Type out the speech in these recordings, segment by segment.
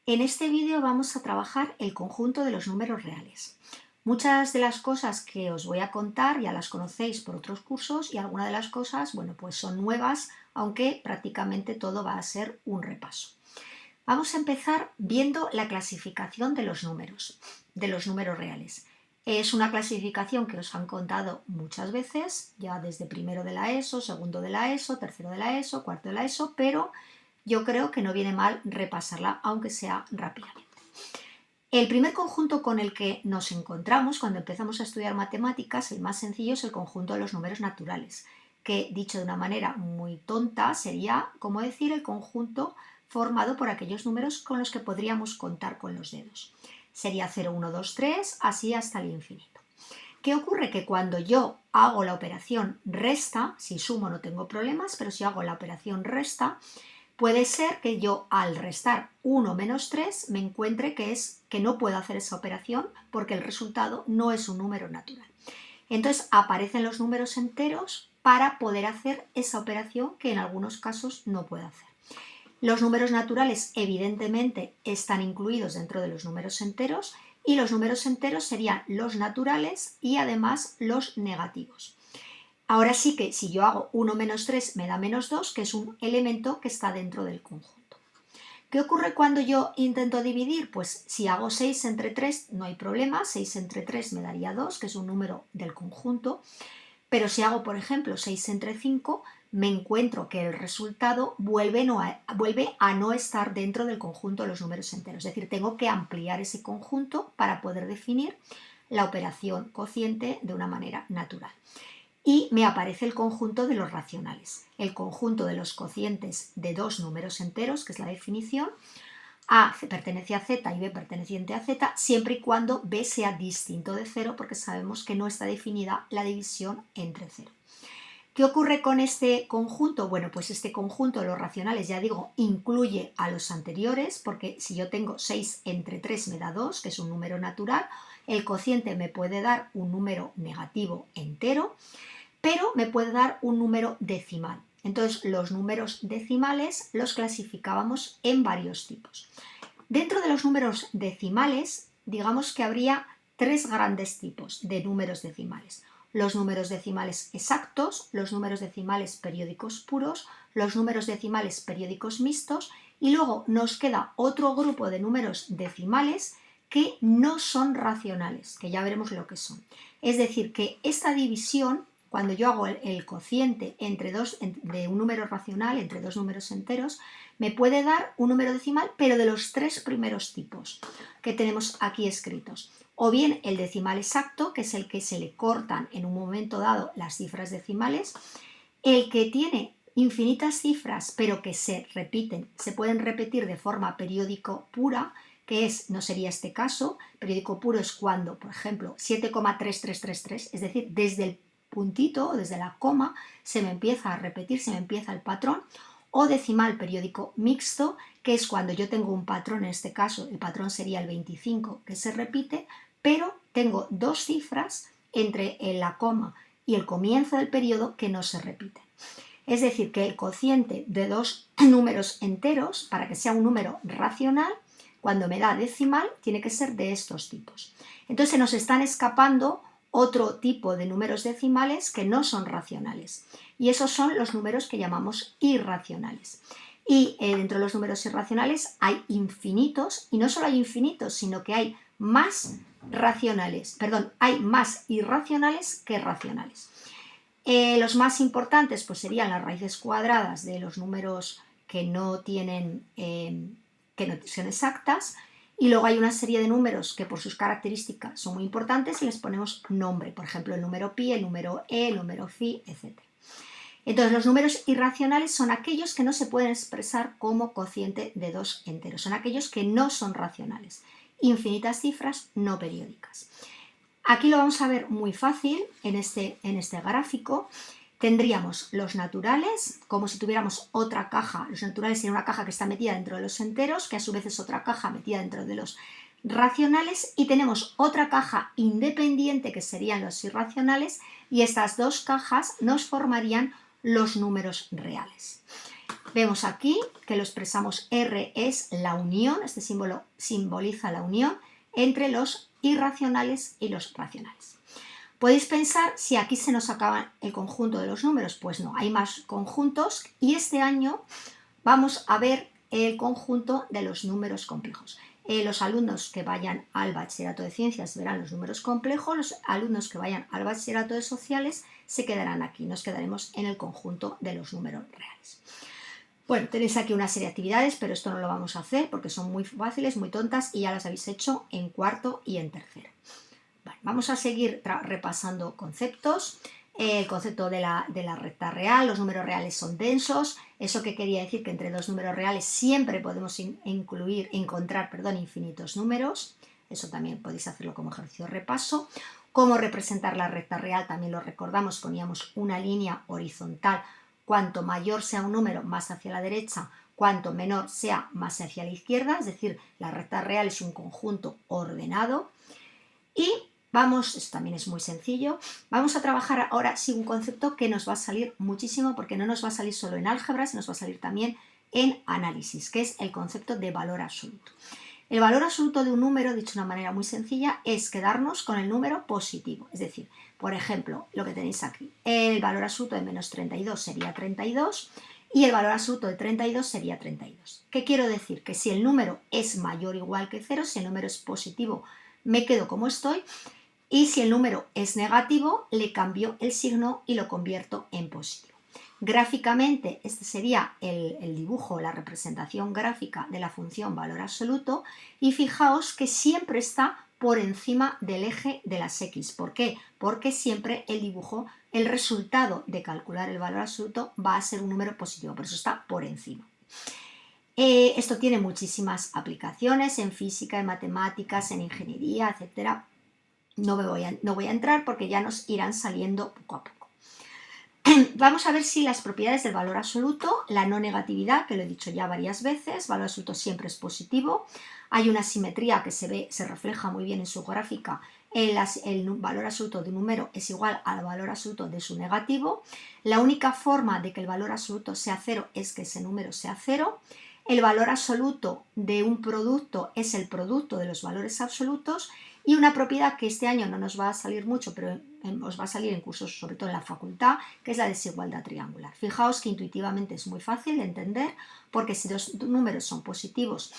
En este vídeo vamos a trabajar el conjunto de los números reales. Muchas de las cosas que os voy a contar ya las conocéis por otros cursos y algunas de las cosas, bueno, pues son nuevas, aunque prácticamente todo va a ser un repaso. Vamos a empezar viendo la clasificación de los números reales. Es una clasificación que os han contado muchas veces, ya desde primero de la ESO, segundo de la ESO, tercero de la ESO, cuarto de la ESO, pero yo creo que no viene mal repasarla, aunque sea rápidamente. El primer conjunto con el que nos encontramos cuando empezamos a estudiar matemáticas, el más sencillo, es el conjunto de los números naturales, que dicho de una manera muy tonta sería como decir el conjunto formado por aquellos números con los que podríamos contar con los dedos. Sería 0, 1, 2, 3, así hasta el infinito. ¿Qué ocurre? Que cuando yo hago la operación resta, si sumo no tengo problemas, pero si hago la operación resta, puede ser que yo al restar 1 menos 3 me encuentre que no puedo hacer esa operación porque el resultado no es un número natural. Entonces aparecen los números enteros para poder hacer esa operación que en algunos casos no puedo hacer. Los números naturales evidentemente están incluidos dentro de los números enteros y los números enteros serían los naturales y además los negativos. Ahora sí que si yo hago 1 menos 3 me da menos 2, que es un elemento que está dentro del conjunto. ¿Qué ocurre cuando yo intento dividir? Pues si hago 6 entre 3 no hay problema, 6 entre 3 me daría 2, que es un número del conjunto, pero si hago, por ejemplo, 6 entre 5, me encuentro que el resultado vuelve a no estar dentro del conjunto de los números enteros. Es decir, tengo que ampliar ese conjunto para poder definir la operación cociente de una manera natural. Y me aparece el conjunto de los racionales, el conjunto de los cocientes de dos números enteros, que es la definición. A pertenece a Z y B perteneciente a Z, siempre y cuando B sea distinto de 0, porque sabemos que no está definida la división entre 0. ¿Qué ocurre con este conjunto? Bueno, pues este conjunto de los racionales, ya digo, incluye a los anteriores, porque si yo tengo 6 entre 3 me da 2, que es un número natural, el cociente me puede dar un número negativo entero, pero me puede dar un número decimal. Entonces, los números decimales los clasificábamos en varios tipos. Dentro de los números decimales, digamos que habría tres grandes tipos de números decimales. Los números decimales exactos, los números decimales periódicos puros, los números decimales periódicos mixtos y luego nos queda otro grupo de números decimales que no son racionales, que ya veremos lo que son. Es decir, que esta división, cuando yo hago el cociente de un número racional entre dos números enteros, me puede dar un número decimal, pero de los tres primeros tipos que tenemos aquí escritos. O bien el decimal exacto, que es el que se le cortan en un momento dado las cifras decimales, el que tiene infinitas cifras, pero que se repiten, se pueden repetir de forma periódico pura, que no sería este caso. Periódico puro es cuando, por ejemplo, 7,3333, es decir, desde el puntito o desde la coma se me empieza a repetir, se me empieza el patrón. O decimal periódico mixto, que es cuando yo tengo un patrón, en este caso el patrón sería el 25, que se repite, pero tengo dos cifras entre la coma y el comienzo del periodo que no se repiten. Es decir, que el cociente de dos números enteros, para que sea un número racional, cuando me da decimal, tiene que ser de estos tipos. Entonces se nos están escapando otro tipo de números decimales que no son racionales. Y esos son los números que llamamos irracionales. Y dentro de los números irracionales hay infinitos, y no solo hay infinitos, sino que hay más hay más irracionales que racionales. Los más importantes pues serían las raíces cuadradas de los números que no son exactas, y luego hay una serie de números que por sus características son muy importantes y les ponemos nombre, por ejemplo el número pi, el número e, el número phi, etc. Entonces los números irracionales son aquellos que no se pueden expresar como cociente de dos enteros, son aquellos que no son racionales, infinitas cifras no periódicas. Aquí lo vamos a ver muy fácil en este gráfico. Tendríamos los naturales, como si tuviéramos otra caja. Los naturales serían una caja que está metida dentro de los enteros, que a su vez es otra caja metida dentro de los racionales, y tenemos otra caja independiente que serían los irracionales, y estas dos cajas nos formarían los números reales. Vemos aquí que lo expresamos R es la unión, este símbolo simboliza la unión entre los irracionales y los racionales. Podéis pensar si aquí se nos acaba el conjunto de los números, pues no, hay más conjuntos y este año vamos a ver el conjunto de los números complejos. Los alumnos que vayan al bachillerato de ciencias verán los números complejos, los alumnos que vayan al bachillerato de sociales se quedarán aquí, nos quedaremos en el conjunto de los números reales. Bueno, tenéis aquí una serie de actividades, pero esto no lo vamos a hacer porque son muy fáciles, muy tontas y ya las habéis hecho en cuarto y en tercero. Bueno, vamos a seguir repasando conceptos. El concepto de la recta real, los números reales son densos. ¿Eso qué quería decir? Que entre dos números reales siempre podemos encontrar infinitos números. Eso también podéis hacerlo como ejercicio de repaso. Cómo representar la recta real, también lo recordamos, poníamos una línea horizontal. Cuanto mayor sea un número, más hacia la derecha, cuanto menor sea, más hacia la izquierda, es decir, la recta real es un conjunto ordenado. Y vamos, esto también es muy sencillo, vamos a trabajar ahora sí un concepto que nos va a salir muchísimo porque no nos va a salir solo en álgebra, sino nos va a salir también en análisis, que es el concepto de valor absoluto. El valor absoluto de un número, dicho de una manera muy sencilla, es quedarnos con el número positivo. Es decir, por ejemplo, lo que tenéis aquí, el valor absoluto de menos 32 sería 32 y el valor absoluto de 32 sería 32. ¿Qué quiero decir? Que si el número es mayor o igual que 0, si el número es positivo, me quedo como estoy, y si el número es negativo, le cambio el signo y lo convierto en positivo. Gráficamente, este sería el dibujo, la representación gráfica de la función valor absoluto, y fijaos que siempre está por encima del eje de las X. ¿Por qué? Porque siempre el dibujo, el resultado de calcular el valor absoluto va a ser un número positivo, por eso está por encima. Esto tiene muchísimas aplicaciones en física, en matemáticas, en ingeniería, etcétera. No voy a entrar porque ya nos irán saliendo poco a poco. Vamos a ver si las propiedades del valor absoluto, la no negatividad, que lo he dicho ya varias veces, valor absoluto siempre es positivo, hay una simetría que se refleja muy bien en su gráfica, el valor absoluto de un número es igual al valor absoluto de su negativo, la única forma de que el valor absoluto sea cero es que ese número sea cero, el valor absoluto de un producto es el producto de los valores absolutos, y una propiedad que este año no nos va a salir mucho, pero os va a salir en cursos, sobre todo en la facultad, que es la desigualdad triangular. Fijaos que intuitivamente es muy fácil de entender, porque si dos números son positivos,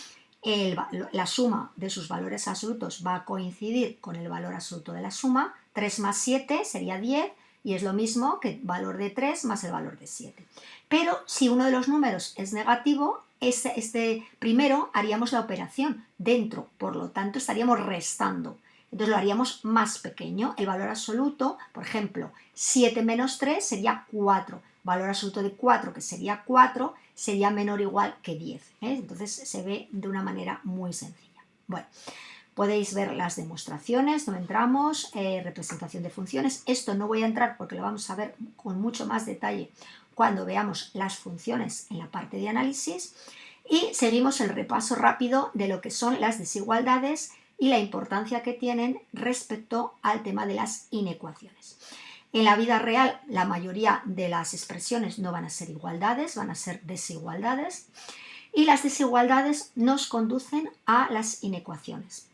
la suma de sus valores absolutos va a coincidir con el valor absoluto de la suma. 3 más 7 sería 10, y es lo mismo que el valor de 3 más el valor de 7. Pero si uno de los números es negativo, este primero haríamos la operación dentro, por lo tanto estaríamos restando. Entonces lo haríamos más pequeño. El valor absoluto, por ejemplo, 7 menos 3 sería 4. Valor absoluto de 4, que sería 4, sería menor o igual que 10. Entonces se ve de una manera muy sencilla. Bueno, podéis ver las demostraciones, no entramos, representación de funciones. Esto no voy a entrar porque lo vamos a ver con mucho más detalle cuando veamos las funciones en la parte de análisis. Y seguimos el repaso rápido de lo que son las desigualdades y la importancia que tienen respecto al tema de las inecuaciones. En la vida real, la mayoría de las expresiones no van a ser igualdades, van a ser desigualdades. Y las desigualdades nos conducen a las inecuaciones.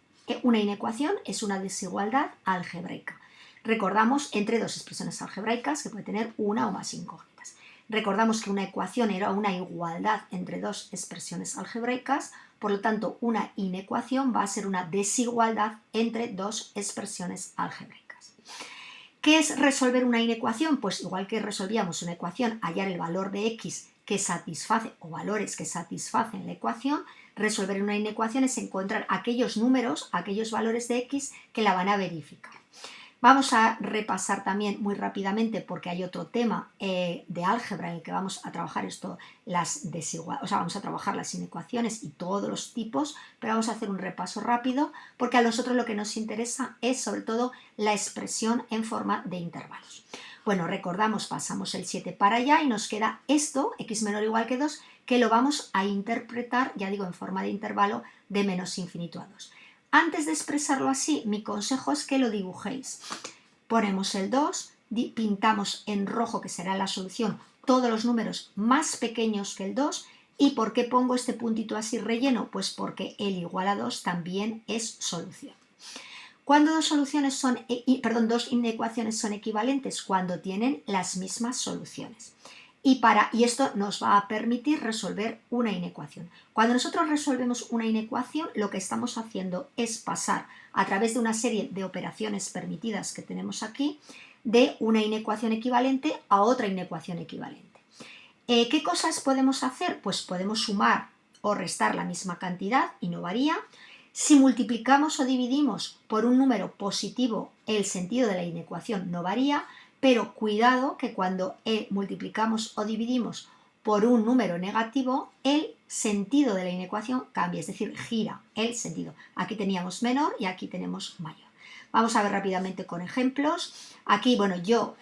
Una inecuación es una desigualdad algebraica. Recordamos entre dos expresiones algebraicas que puede tener una o más incógnitas. Recordamos que una ecuación era una igualdad entre dos expresiones algebraicas, por lo tanto una inecuación va a ser una desigualdad entre dos expresiones algebraicas. ¿Qué es resolver una inecuación? Pues igual que resolvíamos una ecuación, hallar el valor de x que satisface, o valores que satisfacen la ecuación, resolver una inecuación es encontrar aquellos números, aquellos valores de x que la van a verificar. Vamos a repasar también muy rápidamente, porque hay otro tema de álgebra en el que vamos a trabajar vamos a trabajar las inecuaciones y todos los tipos, pero vamos a hacer un repaso rápido, porque a nosotros lo que nos interesa es sobre todo la expresión en forma de intervalos. Bueno, recordamos, pasamos el 7 para allá y nos queda esto, x menor o igual que 2, que lo vamos a interpretar, ya digo, en forma de intervalo de menos infinito a 2. Antes de expresarlo así, mi consejo es que lo dibujéis. Ponemos el 2, pintamos en rojo, que será la solución, todos los números más pequeños que el 2. ¿Y por qué pongo este puntito así relleno? Pues porque el igual a 2 también es solución. ¿Cuándo dos inecuaciones son equivalentes? Cuando tienen las mismas soluciones. Y esto nos va a permitir resolver una inecuación. Cuando nosotros resolvemos una inecuación, lo que estamos haciendo es pasar a través de una serie de operaciones permitidas que tenemos aquí, de una inecuación equivalente a otra inecuación equivalente. ¿Qué cosas podemos hacer? Pues podemos sumar o restar la misma cantidad y no varía. Si multiplicamos o dividimos por un número positivo, el sentido de la inecuación no varía, pero cuidado que cuando multiplicamos o dividimos por un número negativo, el sentido de la inecuación cambia, es decir, gira el sentido. Aquí teníamos menor y aquí tenemos mayor. Vamos a ver rápidamente con ejemplos. Aquí, bueno, yo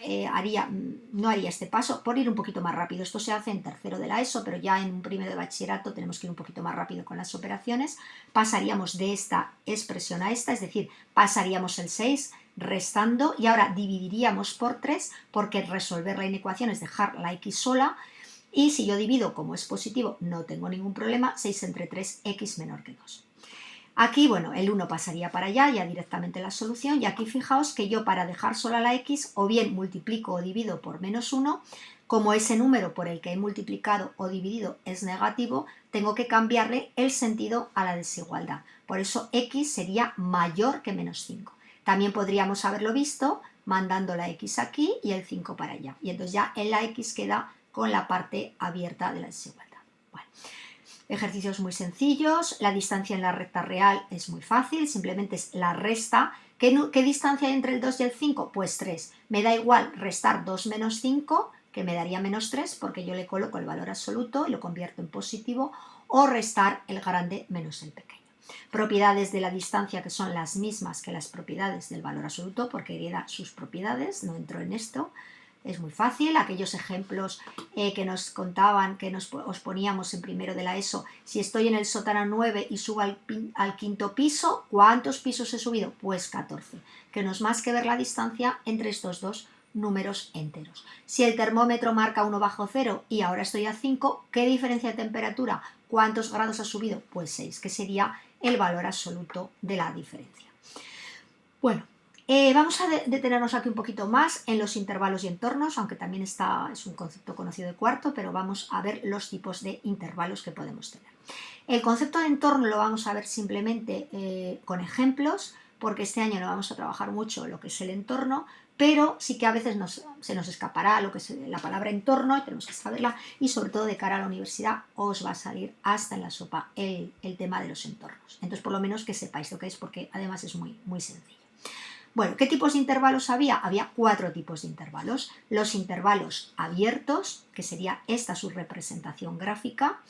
no haría este paso por ir un poquito más rápido. Esto se hace en tercero de la ESO, pero ya en un primero de bachillerato tenemos que ir un poquito más rápido con las operaciones. Pasaríamos de esta expresión a esta, es decir, pasaríamos el 6 restando y ahora dividiríamos por 3 porque resolver la inecuación es dejar la x sola. Y si yo divido, como es positivo, no tengo ningún problema, 6 entre 3, x menor que 2. Aquí, bueno, el 1 pasaría para allá, ya directamente la solución, y aquí fijaos que yo para dejar sola la x, o bien multiplico o divido por menos 1, como ese número por el que he multiplicado o dividido es negativo, tengo que cambiarle el sentido a la desigualdad. Por eso x sería mayor que menos 5. También podríamos haberlo visto mandando la x aquí y el 5 para allá. Y entonces ya en la x queda con la parte abierta de la desigualdad. Bueno. Ejercicios muy sencillos, la distancia en la recta real es muy fácil, simplemente es la resta. ¿Qué distancia hay entre el 2 y el 5? Pues 3. Me da igual restar 2 menos 5, que me daría menos 3, porque yo le coloco el valor absoluto y lo convierto en positivo, o restar el grande menos el pequeño. Propiedades de la distancia que son las mismas que las propiedades del valor absoluto, porque hereda sus propiedades, no entro en esto. Es muy fácil, aquellos ejemplos que nos contaban, que os poníamos en primero de la ESO, si estoy en el sótano 9 y subo al quinto piso, ¿cuántos pisos he subido? Pues 14, que no es más que ver la distancia entre estos dos números enteros. Si el termómetro marca 1 bajo 0 y ahora estoy a 5, ¿qué diferencia de temperatura? ¿Cuántos grados ha subido? Pues 6, que sería el valor absoluto de la diferencia. Bueno, vamos a detenernos aquí un poquito más en los intervalos y entornos, aunque también es un concepto conocido de cuarto, pero vamos a ver los tipos de intervalos que podemos tener. El concepto de entorno lo vamos a ver simplemente con ejemplos, porque este año no vamos a trabajar mucho lo que es el entorno, pero sí que a veces se nos escapará lo que es la palabra entorno y tenemos que saberla, y sobre todo de cara a la universidad os va a salir hasta en la sopa el tema de los entornos. Entonces, por lo menos que sepáis lo que es, porque además es muy, muy sencillo. Bueno, ¿qué tipos de intervalos había? Había 4 tipos de intervalos. Los intervalos abiertos, que sería esta su representación gráfica,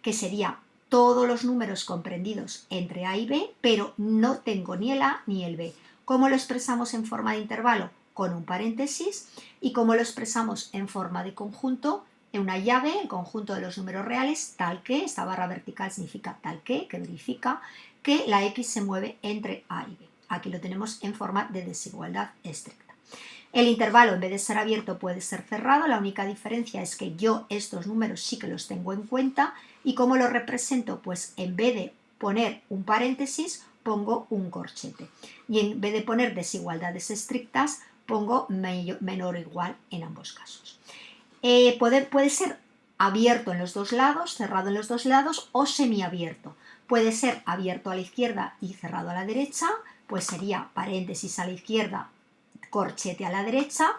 que sería todos los números comprendidos entre A y B, pero no tengo ni el A ni el B. ¿Cómo lo expresamos en forma de intervalo? Con un paréntesis. ¿Y cómo lo expresamos en forma de conjunto? En una llave, el conjunto de los números reales, tal que, esta barra vertical significa tal que verifica que la X se mueve entre A y B. Aquí lo tenemos en forma de desigualdad estricta. El intervalo, en vez de ser abierto, puede ser cerrado. La única diferencia es que yo estos números sí que los tengo en cuenta. ¿Y cómo lo represento? Pues en vez de poner un paréntesis, pongo un corchete. Y en vez de poner desigualdades estrictas, pongo menor o igual en ambos casos. Puede ser abierto en los dos lados, cerrado en los dos lados, o semiabierto. Puede ser abierto a la izquierda y cerrado a la derecha, pues sería paréntesis a la izquierda, corchete a la derecha,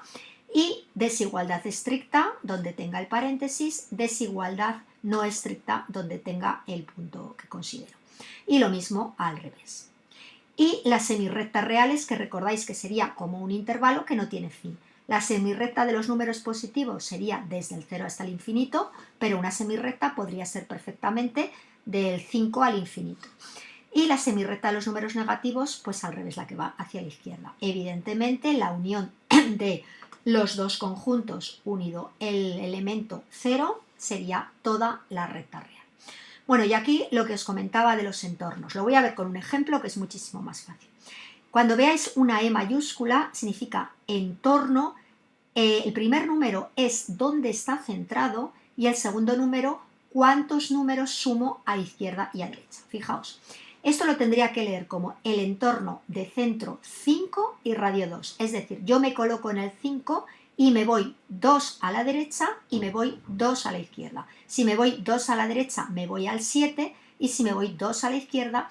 y desigualdad estricta donde tenga el paréntesis, desigualdad no estricta donde tenga el punto que considero. Y lo mismo al revés. Y las semirrectas reales, que recordáis que sería como un intervalo que no tiene fin. La semirrecta de los números positivos sería desde el 0 hasta el infinito, pero una semirrecta podría ser perfectamente del 5 al infinito. Y la semirrecta de los números negativos, pues al revés, la que va hacia la izquierda. Evidentemente, la unión de los dos conjuntos unido el elemento 0 sería toda la recta real. Bueno, y aquí lo que os comentaba de los entornos. Lo voy a ver con un ejemplo que es muchísimo más fácil. Cuando veáis una E mayúscula, significa entorno el primer número es dónde está centrado y el segundo número cuántos números sumo a izquierda y a derecha. Fijaos, esto lo tendría que leer como el entorno de centro 5 y radio 2. Es decir, yo me coloco en el 5 y me voy 2 a la derecha y me voy 2 a la izquierda. Si me voy 2 a la derecha, me voy al 7 y si me voy 2 a la izquierda,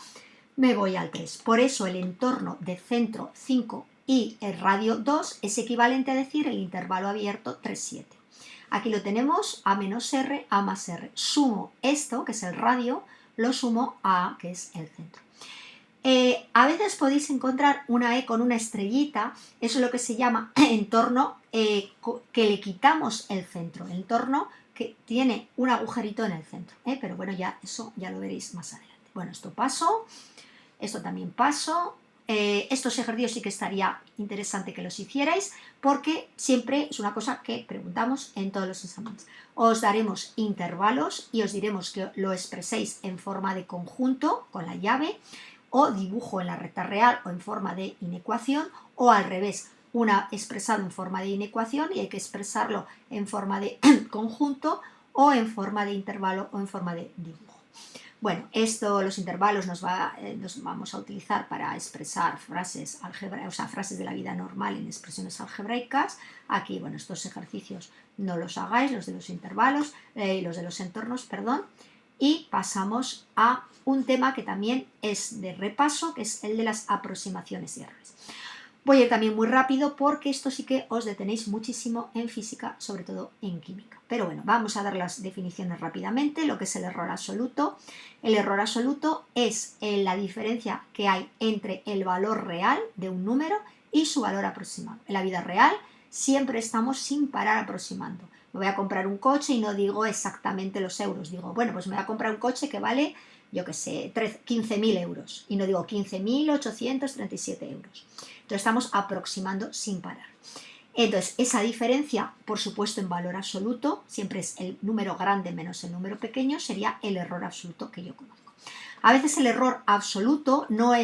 me voy al 3. Por eso el entorno de centro 5 y el radio 2 es equivalente a decir el intervalo abierto 3, 7. Aquí lo tenemos A menos R, A más R. Sumo esto, que es el radio, lo sumo a A, que es el centro. A veces podéis encontrar una E con una estrellita, eso es lo que se llama entorno que le quitamos el centro, el entorno que tiene un agujerito en el centro, pero bueno, ya eso ya lo veréis más adelante. Bueno, esto paso, esto también paso. Estos ejercicios sí que estaría interesante que los hicierais porque siempre es una cosa que preguntamos en todos los exámenes. Os daremos intervalos y os diremos que lo expreséis en forma de conjunto con la llave o dibujo en la recta real o en forma de inecuación o al revés, una expresado en forma de inecuación y hay que expresarlo en forma de conjunto o en forma de intervalo o en forma de dibujo. Bueno, los intervalos nos vamos a utilizar para expresar frases frases de la vida normal en expresiones algebraicas. Aquí, bueno, estos ejercicios no los hagáis, los de los intervalos, los de los entornos, perdón. Y pasamos a un tema que también es de repaso, que es el de las aproximaciones y errores. Voy a ir también muy rápido porque esto sí que os detenéis muchísimo en física, sobre todo en química. Pero bueno, vamos a dar las definiciones rápidamente, lo que es el error absoluto. El error absoluto es la diferencia que hay entre el valor real de un número y su valor aproximado. En la vida real siempre estamos sin parar aproximando. Me voy a comprar un coche y no digo exactamente los euros. Digo, bueno, pues me voy a comprar un coche que vale, yo qué sé, 15.000 euros. Y no digo 15.837 euros. Entonces estamos aproximando sin parar. Entonces, esa diferencia, por supuesto, en valor absoluto, siempre es el número grande menos el número pequeño, sería el error absoluto que yo conozco. A veces el error absoluto no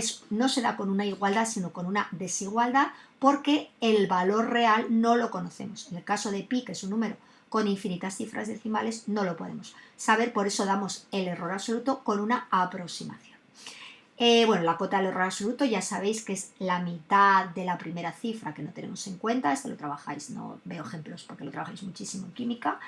se da con una igualdad, sino con una desigualdad, porque el valor real no lo conocemos. En el caso de pi, que es un número con infinitas cifras decimales, no lo podemos saber, por eso damos el error absoluto con una aproximación. Bueno, la cota del error absoluto ya sabéis que es la mitad de la primera cifra que no tenemos en cuenta, esto lo trabajáis, no veo ejemplos porque lo trabajáis muchísimo en química,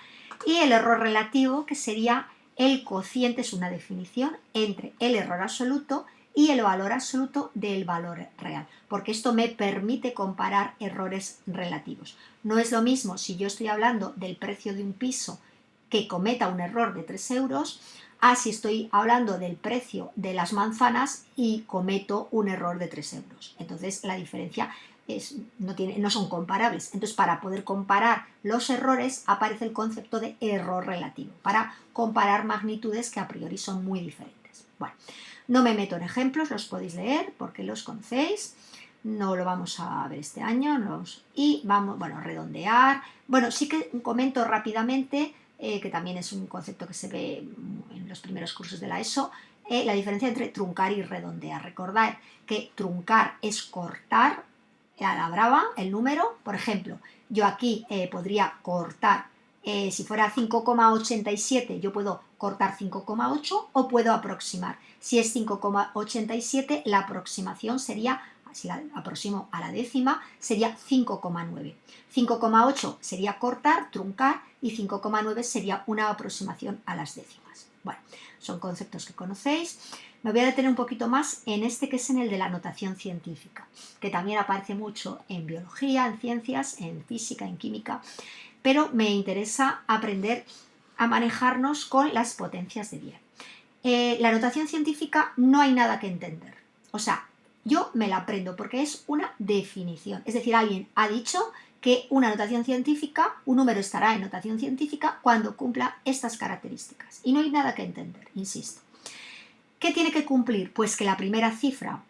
y el error relativo, que sería el cociente, es una definición, entre el error absoluto y el valor absoluto del valor real, porque esto me permite comparar errores relativos. No es lo mismo si yo estoy hablando del precio de un piso que cometa un error de 3 euros, si estoy hablando del precio de las manzanas y cometo un error de 3 euros. Entonces la diferencia no son comparables. Entonces, para poder comparar los errores aparece el concepto de error relativo, para comparar magnitudes que a priori son muy diferentes. Bueno, no me meto en ejemplos, los podéis leer porque los conocéis. No lo vamos a ver este año. Y vamos, bueno, redondear. Bueno, sí que comento rápidamente, que también es un concepto que se ve en los primeros cursos de la ESO, la diferencia entre truncar y redondear. Recordad que truncar es cortar a la brava el número. Por ejemplo, yo aquí podría cortar, si fuera 5,87 yo puedo cortar 5,8 o puedo aproximar. Si es 5,87 la aproximación sería, si la aproximo a la décima, sería 5,9. 5,8 sería cortar, truncar, y 5,9 sería una aproximación a las décimas. Bueno, son conceptos que conocéis. Me voy a detener un poquito más en este, que es en el de la notación científica, que también aparece mucho en biología, en ciencias, en física, en química, pero me interesa aprender a manejarnos con las potencias de Vier. La notación científica no hay nada que entender. O sea, yo me la aprendo porque es una definición. Es decir, alguien ha dicho que una notación científica, un número estará en notación científica cuando cumpla estas características. Y no hay nada que entender, insisto. ¿Qué tiene que cumplir? Pues que la primera cifra,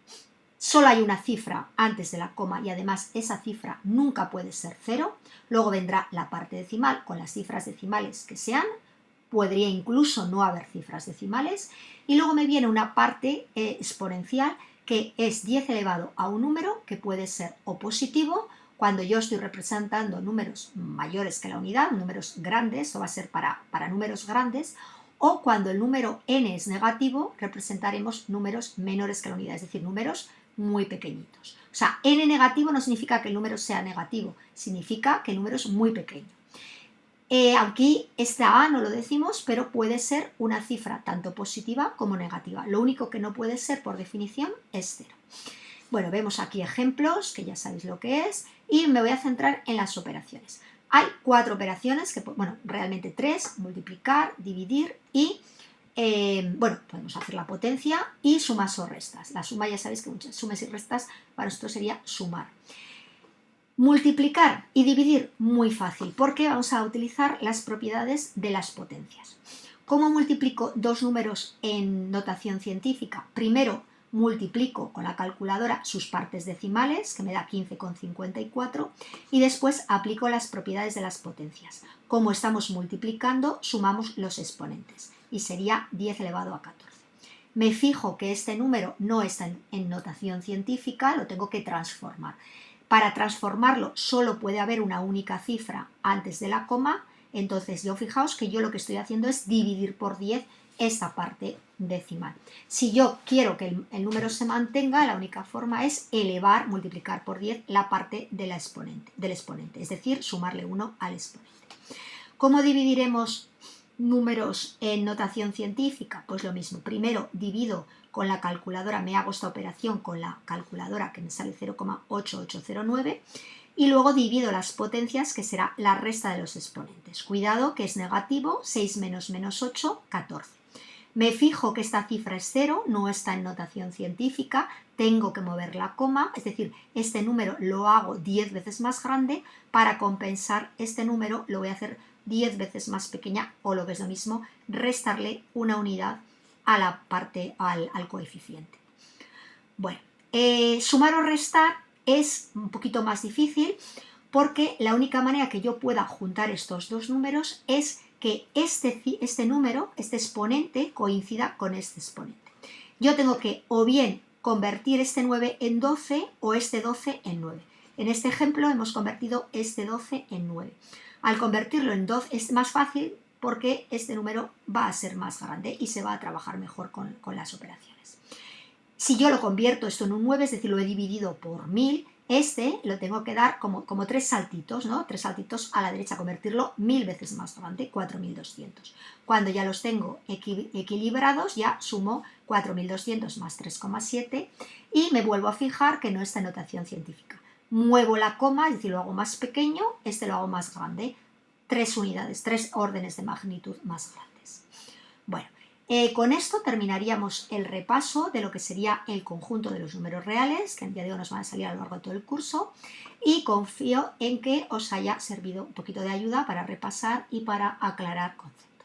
solo hay una cifra antes de la coma y además esa cifra nunca puede ser 0. Luego vendrá la parte decimal con las cifras decimales que sean. Podría incluso no haber cifras decimales. Y luego me viene una parte exponencial que es 10 elevado a un número que puede ser o positivo Cuando yo estoy representando números mayores que la unidad, números grandes, esto va a ser para números grandes, o cuando el número n es negativo, representaremos números menores que la unidad, es decir, números muy pequeñitos. O sea, n negativo no significa que el número sea negativo, significa que el número es muy pequeño. Aquí esta A no lo decimos, pero puede ser una cifra tanto positiva como negativa. Lo único que no puede ser, por definición, es 0. Bueno, vemos aquí ejemplos, que ya sabéis lo que es, y me voy a centrar en las operaciones. Hay 4 operaciones, realmente 3, multiplicar, dividir y, podemos hacer la potencia y sumas o restas. La suma ya sabéis que muchas sumas y restas para nosotros sería sumar. Multiplicar y dividir, muy fácil, porque vamos a utilizar las propiedades de las potencias. ¿Cómo multiplico dos números en notación científica? Primero multiplico con la calculadora sus partes decimales, que me da 15,54, y después aplico las propiedades de las potencias. Como estamos multiplicando, sumamos los exponentes, y sería 10 elevado a 14. Me fijo que este número no está en notación científica, lo tengo que transformar. Para transformarlo solo puede haber una única cifra antes de la coma, entonces fijaos que yo lo que estoy haciendo es dividir por 10 esta parte decimal. Si yo quiero que el número se mantenga, la única forma es multiplicar por 10 la parte del exponente, es decir, sumarle 1 al exponente. ¿Cómo dividiremos números en notación científica? Pues lo mismo, primero divido con la calculadora, me hago esta operación con la calculadora que me sale 0,8809 y luego divido las potencias, que será la resta de los exponentes. Cuidado que es negativo, 6 menos 8, 14. Me fijo que esta cifra es 0, no está en notación científica, tengo que mover la coma, es decir, este número lo hago 10 veces más grande, para compensar este número lo voy a hacer 10 veces más pequeña, o lo que es lo mismo, restarle una unidad a la parte, al coeficiente. Bueno, sumar o restar es un poquito más difícil, porque la única manera que yo pueda juntar estos dos números es que este número, este exponente, coincida con este exponente. Yo tengo que o bien convertir este 9 en 12 o este 12 en 9. En este ejemplo hemos convertido este 12 en 9. Al convertirlo en 12 es más fácil porque este número va a ser más grande y se va a trabajar mejor con las operaciones. Si yo lo convierto esto en un 9, es decir, lo he dividido por 1000, lo tengo que dar como 3 saltitos, ¿no? 3 saltitos a la derecha, convertirlo 1000 veces más grande, 4200. Cuando ya los tengo equilibrados, ya sumo 4200 más 3,7 y me vuelvo a fijar que no está en notación científica. Muevo la coma, es decir, lo hago más pequeño, lo hago más grande, 3 unidades, 3 órdenes de magnitud más grandes. Bueno. Con esto terminaríamos el repaso de lo que sería el conjunto de los números reales, que en día de hoy nos van a salir a lo largo de todo el curso, y confío en que os haya servido un poquito de ayuda para repasar y para aclarar conceptos.